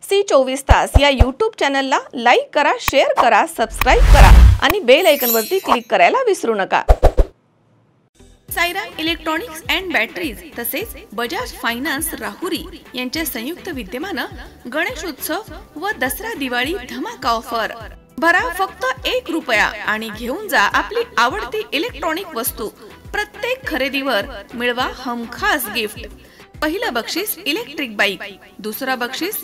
सी24 तास या यूट्यूब चॅनलला लाईक करा, शेअर करा, सबस्क्राइब करा आणि बेल आयकॉनवरती क्लिक करायला विसरू नका। सायरा इलेक्ट्रॉनिक्स अँड बॅटरीज तसेच बजाज फायनान्स राहुरी यांच्या संयुक्त विद्यमानं गणेशोत्सव व दसरा दिवाळी धमाका ऑफर। भरा फक्त 1 रुपया आणि घेऊन जा आपली आवडती इलेक्ट्रॉनिक वस्तू। प्रत्येक खरेदीवर मिळवा हमखास गिफ्ट। पहिलं बक्षीस इलेक्ट्रिक बाईक, दुसरा बक्षीस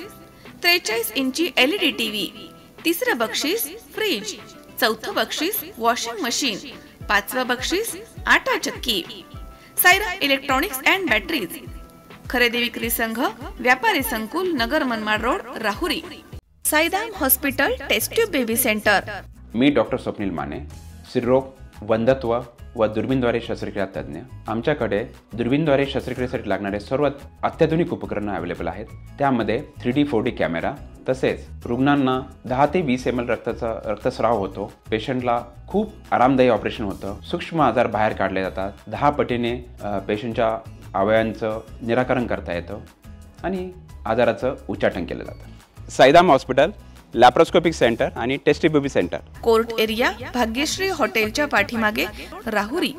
43 इंची LED टीव्ही, तिसरं बक्षीस फ्रीज, चौथं बक्षीस वॉशिंग मशीन, पाचवं बक्षीस आटा चक्की। सायरा इलेक्ट्रॉनिक्स अँड बॅटरीज, खरेदी विक्री संघ, व्यापारी संकुल, नगर Manmad road, Rahuri. Saidam hospital test tube baby centre. मी डॉक्टर स्वप्नील माने, स्त्रीरोग, वंध्यत्व व दुर्बीणद्वारे शस्त्रक्रिया तज्ञ। आमच्याकडे दुर्बीणद्वारे शस्त्रक्रियेसाठी लागणारे सर्व अत्याधुनिक उपकरणं अवेलेबल आहेत। त्यामध्ये 3D 4D कॅमेरा, तसेच रुग्णांना 10 ते 20 ml रक्तस्राव होतो। पेशंटला खूप आरामदायी ऑपरेशन होतं। सूक्ष्म आजार बाहेर काढले जातात। 10 पटीने पेशंटच्या अवयवांचं निराकरण करता येतं आणि आजाराचं उच्चाटन केलं जातं। साईदाम हॉस्पिटल लॅप्रोस्कोपिक सेंटर आणि test baby centre, court area, Bhagyashree हॉटेलच्या पाठीमागे, राहुरी।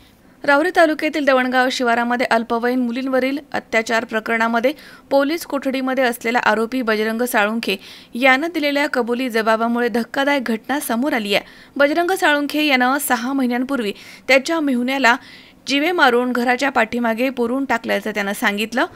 राहुरी तालुक्यातील दवणगाव शिवारामध्ये अल्पवयीन मुलींवरील अत्याचार प्रकरणामध्ये पोलीस कोठडीमध्ये असलेला आरोपी बजरंग साळुंखे यानं दिलेल्या कबुली जबाबामुळे धक्कादायक घटना समोर आली आहे। बजरंग साळुंखे यानं 6 महिन्यांपूर्वी त्याच्या मेहुण्याला जीवे मारून घराच्या पाठीमागे पुरून टाकल्याचं त्यानं सांगितलं।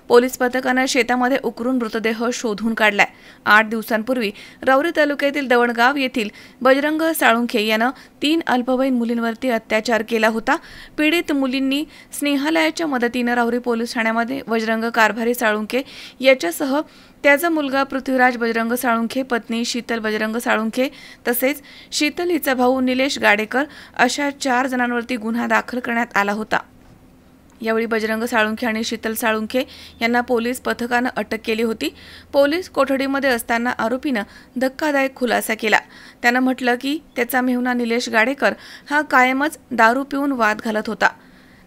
पोलीस पथकानं शेतामध्ये उकरून मृतदेह शोधून काढलाय। 8 दिवसांपूर्वी राहुरी तालुक्यातील दवणगाव येथील बजरंग साळुंखे यानं 3 अल्पवयीन मुलींवरती अत्याचार केला होता। पीडित मुलींनी स्नेहालयाच्या मदतीनं राहुरी पोलीस ठाण्यामध्ये बजरंग कारभारी साळुंखे याच्यासह त्याचा मुलगा पृथ्वीराज बजरंग साळुंखे, पत्नी शीतल बजरंग साळुंखे तसेच शीतल हिचा भाऊ निलेश गाडेकर अशा 4 जणांवरती गुन्हा दाखल करण्यात आला होता। यावेळी बजरंग साळुंखे आणि शीतल साळुंखे यांना पोलीस पथकानं अटक केली होती। पोलीस कोठडीमध्ये असताना आरोपीनं धक्कादायक खुलासा केला। त्यानं म्हटलं की त्याचा मेहुणा निलेश गाडेकर हा कायमच दारू पिऊन वाद घालत होता।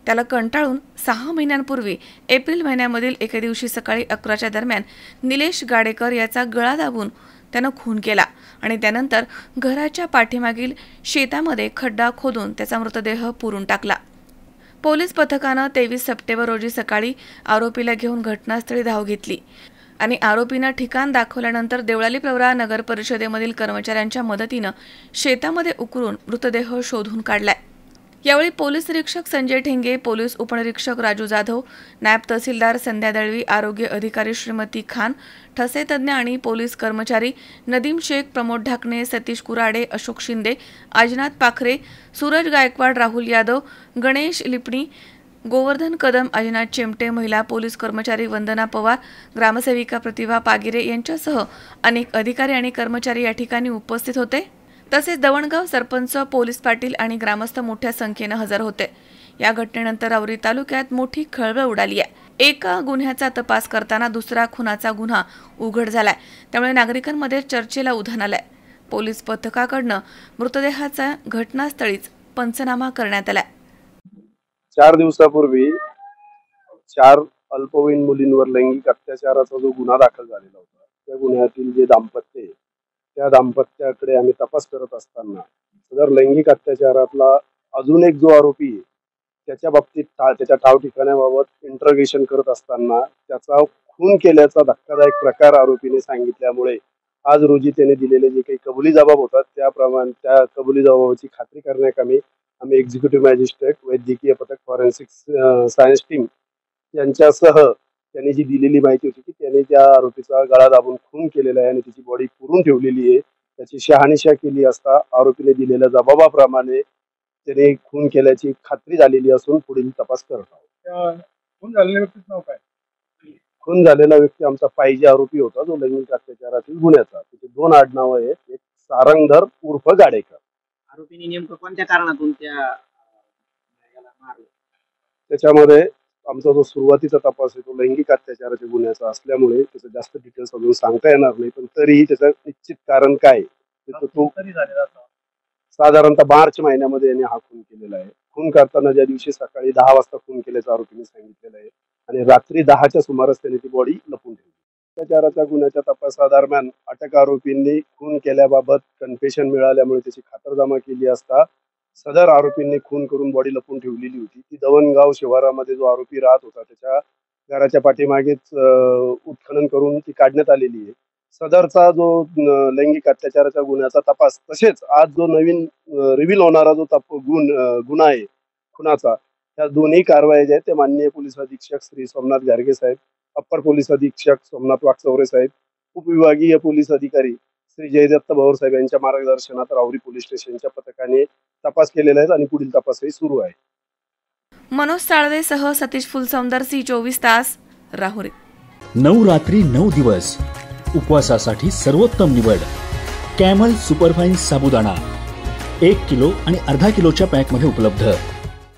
त्याला कंटाळून 6 महिन्यांपूर्वी एप्रिल महिन्यामधील एके दिवशी सकाळी 11च्या दरम्यान निलेश गाडेकर याचा गळा दाबून त्यानं खून केला आणि त्यानंतर घराच्या पाठीमागील शेतामध्ये खड्डा खोदून त्याचा मृतदेह पुरून टाकला। पोलीस पथकानं 23 सप्टेंबर रोजी सकाळी आरोपीला घेऊन घटनास्थळी धाव घेतली आणि आरोपीनं ठिकाण दाखवल्यानंतर देवळाली प्रवरा नगर परिषदेमधील कर्मचाऱ्यांच्या मदतीनं शेतामध्ये उकरून मृतदेह शोधून काढलाय। यावेळी पोलीस निरीक्षक संजय ठेंगे, पोलीस उपनिरीक्षक राजू जाधव, नायब तहसीलदार संध्या दळवी, आरोग्य अधिकारी श्रीमती खान, ठसे तज्ञ आणि पोलीस कर्मचारी नदीम शेख, प्रमोद ढाकणे, सतीश कुराडे, अशोक शिंदे, अजनाथ पाखरे, सूरज गायकवाड, राहुल यादव, गणेश लिपणी, गोवर्धन कदम, अजनाथ चेमटे, महिला पोलीस कर्मचारी वंदना पवार, ग्रामसेविका प्रतिभा पागिरे यांच्यासह अनेक अधिकारी आणि कर्मचारी या ठिकाणी उपस्थित होते। तसेच दवणगाव सरपंच, पोलीस पाटील आणि ग्रामस्थ मोठ्या संख्येनं हजर होते। या घटनेनंतर राहुरी तालुक्यात मोठी खळबळ उडाली आहे। एका गुन्ह्याचा तपास करताना दुसरा खुनाचा गुन्हा उघड झालाय, त्यामुळे नागरिकांमध्ये चर्चेला उधाण आलंय। पोलीस पथकाकडनं मृतदेहाचा घटनास्थळीच पंचनामा करण्यात आलाय। 4 दिवसापूर्वी 4 अल्पवयीन मुलींवर लैंगिक अत्याचाराचा जो गुन्हा दाखल झालेला होता, त्या गुन्ह्यातील जे दाम्पत्य आहे त्या दाम्पत्याकडे आम्ही तपास करत असताना सदर लैंगिक अत्याचारातला अजून एक जो आरोपी आहे त्याच्या बाबतीत त्याच्या ठाव ठिकाण्याबाबत इंटरोगेशन करत असताना त्याचा खून केल्याचा धक्कादायक प्रकार आरोपीने सांगितल्यामुळे आज रोजी त्याने दिलेले जे काही कबुली जबाब होतात त्याप्रमाणे त्या कबुली जबाबाची खात्री करण्याकामी आम्ही एक्झिक्युटिव्ह मॅजिस्ट्रेट, वैद्यकीय पथक, फॉरेन्सिक सायन्स टीम यांच्यासह त्यांनी जी दिलेली माहिती होती की त्याने त्या आरोपीचा गळा दाबून खून केलेला आहे आणि त्याची बॉडी पुरून ठेवलेली आहे, त्याची शहानिशा केली असता आरोपीने दिलेल्या जबाबाप्रमाणे त्याने खून केल्याची खात्री झालेली असून पुढील तपास करत आहोत। खून झालेल्या व्यक्तीचं नाव काय? खून झालेला व्यक्ती आमचा पाहिजे आरोपी होता जो लैंगिक अत्याचारातील गुन्ह्याचा। त्याचे 2 आडनावं आहेत, एक सारंगधर उर्फ गाडेकर। आरोपीने नेमकं कोणत्या कारणातून त्याच्यामध्ये आमचा जो सुरुवातीचा तपास आहे तो लैंगिक अत्याचाराच्या गुन्ह्याचा असल्यामुळे त्याचं जास्त डिटेल्स अजून सांगता येणार नाही, पण तरीही त्याचं निश्चित कारण काय तो साधारणतः मार्च महिन्यामध्ये याने हा खून केलेला आहे। खून करताना ज्या दिवशी सकाळी 10 वाजता खून केल्याचं आरोपीने सांगितलेलं आहे आणि रात्री 10च्या सुमारास त्याने ती बॉडी लपून ठेवली। अत्याचाराच्या गुन्ह्याच्या तपासादरम्यान अटक आरोपींनी खून केल्याबाबत कन्फेशन मिळाल्यामुळे त्याची खातरजमा केली असता सदर आरोपींनी खून करून बॉडी लपवून ठेवलेली होती. ती दवणगाव शिवारामध्ये जो आरोपी राहत होता त्याच्या घराच्या पाठीमागेच उत्खनन करून ती काढण्यात आलेली आहे. सदरचा जो लैंगिक अत्याचाराच्या गुन्ह्याचा तपास तसेच आज जो नवीन रिव्हील होणारा जो गुन्हा आहे खुनाचा, त्या दोन्ही कारवाया ज्या आहेत ते माननीय पोलीस अधीक्षक श्री सोमनाथ गार्गे साहेब, अप्पर पोलीस अधीक्षक सोमनाथ वाकचौरे साहेब, उपविभागीय पोलीस अधिकारी श्री जयदत्त भवर साहेब यांच्या मार्गदर्शनात राहुरी पोलीस स्टेशनच्या पथकाने तपास केलेला आहे आणि पुढील तपासही सुरू आहे. मनोज साळवेसह सतीश फुलसौंदर, C24 तास, राहुरी. 9 रात्री 9 दिवस उपवासासाठी सर्वोत्तम निवड कॅमल सुपरफाईन साबुदाणा 1 किलो आणि अर्धा किलोच्या पॅकमध्ये उपलब्ध.